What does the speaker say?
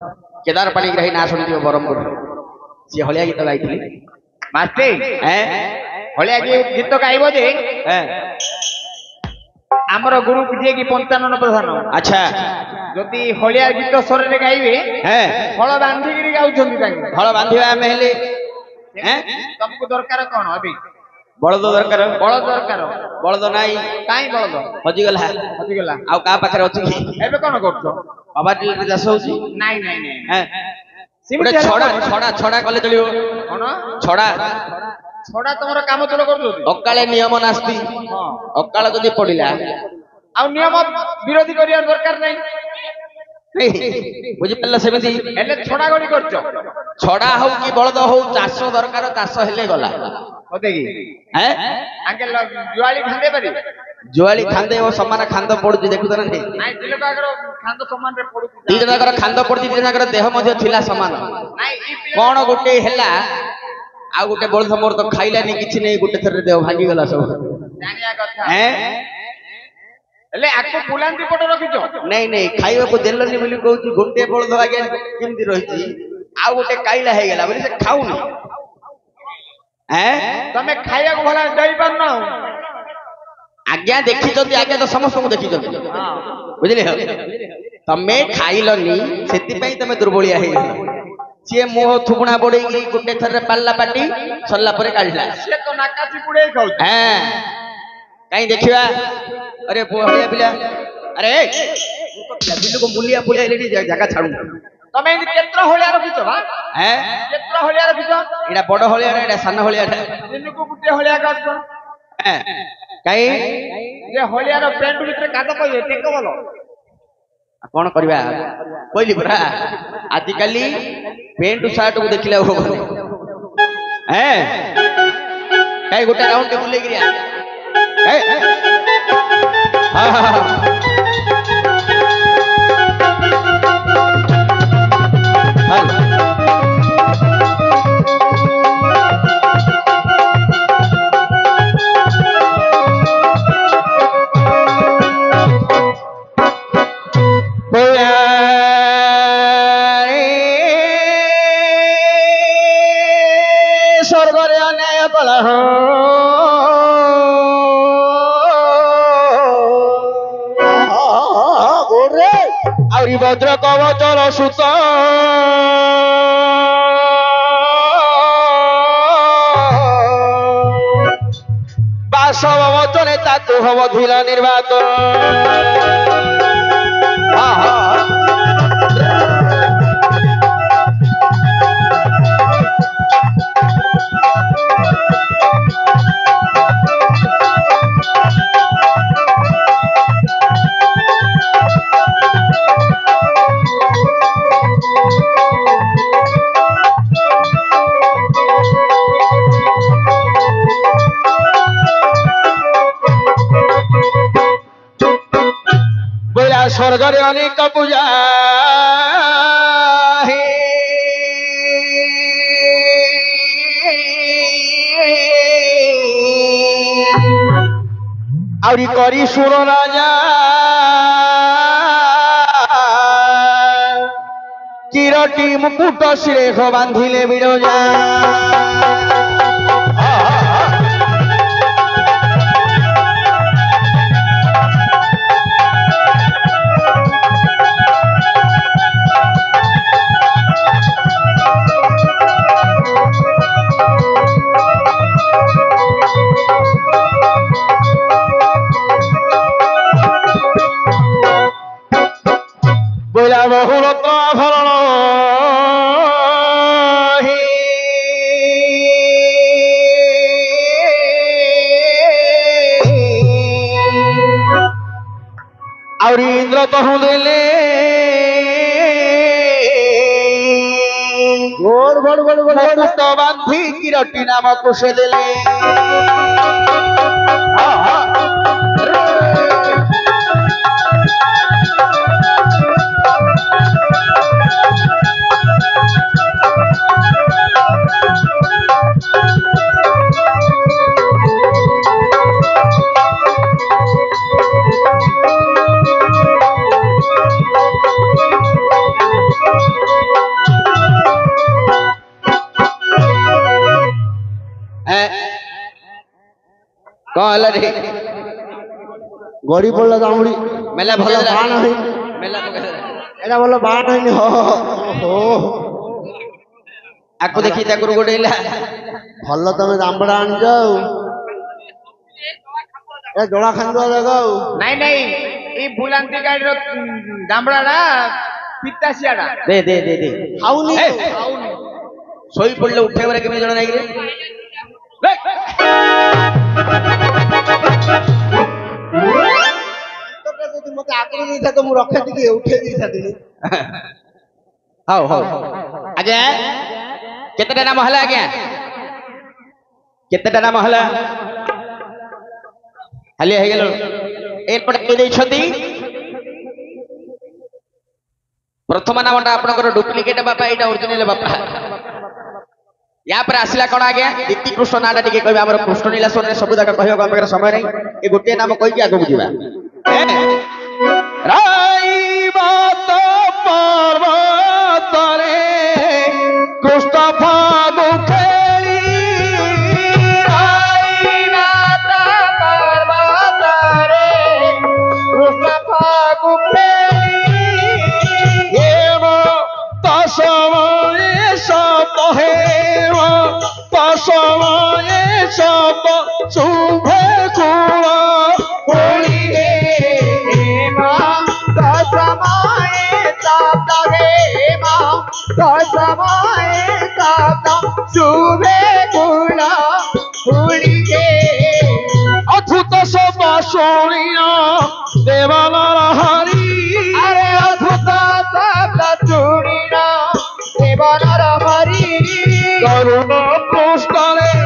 केदार पाणिग्राही ना शुणी बरहमपुर सी हलिया गीत गाई मास्टे हलिया गीत गाइब जे आमर गुरु जे कि पंचानन प्रधान अच्छा जदि हलिया गीत स्वर रे गाइबे फल बांधी गिरी गाउछन्ती तांगे फल बांधिबा हम हेले तुमको दरकार कोन अभी बलद दरकार बलद नाई काई बलद हजी गला आ का पाखरे अछि कि एबे कोन करछो बाबा टिल चाष होछि नाई नाई नाई हैं सिमटे छड़ा कले चलियो कोन छड़ा तमर काम चलो करदो अकाले नियम नास्ति अकाल जदि पडिला आ नियम विरोधी करिया दरकार नै बुझी पल्ला सेमिति एले छड़ा गडी करछो छड़ा हो कि बलद हो चाष दरकार चाष हेले गला होते कि हैं आके जुआली खांदे पारी जुआली खांदे वो समान खांद पड़ुची देखु त नै नाइ दिले कागर खांद समान रे पड़ुची दी जनाकर खांद पड़ुची दी जनाकर देह मध्ये थिला समान नाइ कोन गोटे हेला आ गोटे बलद मोर तो खाइलानी किछि नै गोटे थरे देह भांगी गला सब जानिया कथा हैं एले आको पुलांती पट रखिछो नै नै खाइबा को देलनी बोली कहूची गोटे बलद आगे किंदी रहिची आ गोटे काइला हे गेला बोली से खाउनी हैं तमे खाइया को भला दई पर न आज्ञा देखी जदी आज्ञा तो समस्त को देखी जदी हां बुझले तमे खाइलनी सेति पई तमे दुर्बलिया हे सी मोह थुबुणा बड़े गोटे थर पाल्ला पाटी सरला परे काढला से तो नाकाची पुड़े खाउ हैं काई देखिबा अरे बोहलिया पिला अरे बिल्लू को मुलिया पुलिया लेडी जगह छाडू तमे इन केत्र होलिया रखिछो बा हैं केत्र होलिया रखिछो एडा बड़ होलिया एडा सान होलिया दिन को गुटे होलिया काटछो हैं काई जे होलिया रो पेंट भीतर काद कइए टेको बोलो कौन करबा कहली परा आजि काली पेंट शर्ट को देखिला हो हैं काई गोटा राउंड के बुले गिरिया हां हां भद्र कवचर सुत बासव वचने तातु हव धिल निर्वात स्वर्ग अनेक पूजा आउरी करी सुर राजा किरटी मुकुट श्रेख बांधिले बिरजा बहुरत आभरण और इंद्र तहु देले घोर बड़ बड़ बड़ तो बांधी किरटी नाम कुशे देले କଣ ହେଲା ରେ ଗଡି ପଡିଲା ଦାମୁଡି ମେଲା ଭଲ ବାଣ ହେଇନି ମେଲା ଏଇଟା ଭଲ ବାଣ ହେଇନି ହୋ ଆକୁ ଦେଖି ତାକୁ ଗୋଡେଇଲା ଭଲ ତମେ ଦାମ୍ବଡା ଆଣିଛ ଆଉ ଏ ଜଳା ଖାନ୍ଦୁଆ ଜାଗା ଆଉ ନାଇଁ ନାଇଁ ଏଇ ବୁଲାନ୍ତି ଗାଡିର ଦାମ୍ବଡାଟା ପିତାଶିଆଟା ଦେ ଦେ ଦେ ଦେ ଖାଉନି ଶୋଇ ପଡିଲେ ଉଠେଇବାରେ କେମିତି ଜଣା ନାଇଁ ରେ ଯଦି ମତେ ଆଗରୁ ଦେଇଥାନ୍ତ ମୁଁ ରଖେ ଟିକେ ଉଠେଇ ଦେଇଥାନ୍ତି ହଉ ହଉ ଆଜ୍ଞା କେତେଟା ନାମ ହେଲା ଆଜ୍ଞା କେତେଟା ନାମ ହେଲା ହାଲିଆ ହେଇଗଲ ଏପଟେ କେ ଦେଇଛନ୍ତି ପ୍ରଥମ ନାମଟା ଆପଣଙ୍କର ଡୁପ୍ଲିକେଟ ବାପା ଏଇଟା ଅରିଜିନାଲ ବାପା या पर आसिला कौन आ गया दीप्ति कृष्ण नाटा टिके कहबे हमर कृष्ण नीला सोने सब जाका कहबो हमर समय नहीं ए गोटे नाम कहि के आगो बुझिबा राई बात पर्वत रे कृष्ण फागु खेली राई बात पर्वत रे कृष्ण फागु खेली एवं तसमय सब है समय सब शुभे कुल होली रे समय सब रे समय सब शुभे कुल होली रे अद्भुत सब शुणिया देवानर हरि अरे अद्भुत सब शुणिया देवानर हरि करुण पुष्करे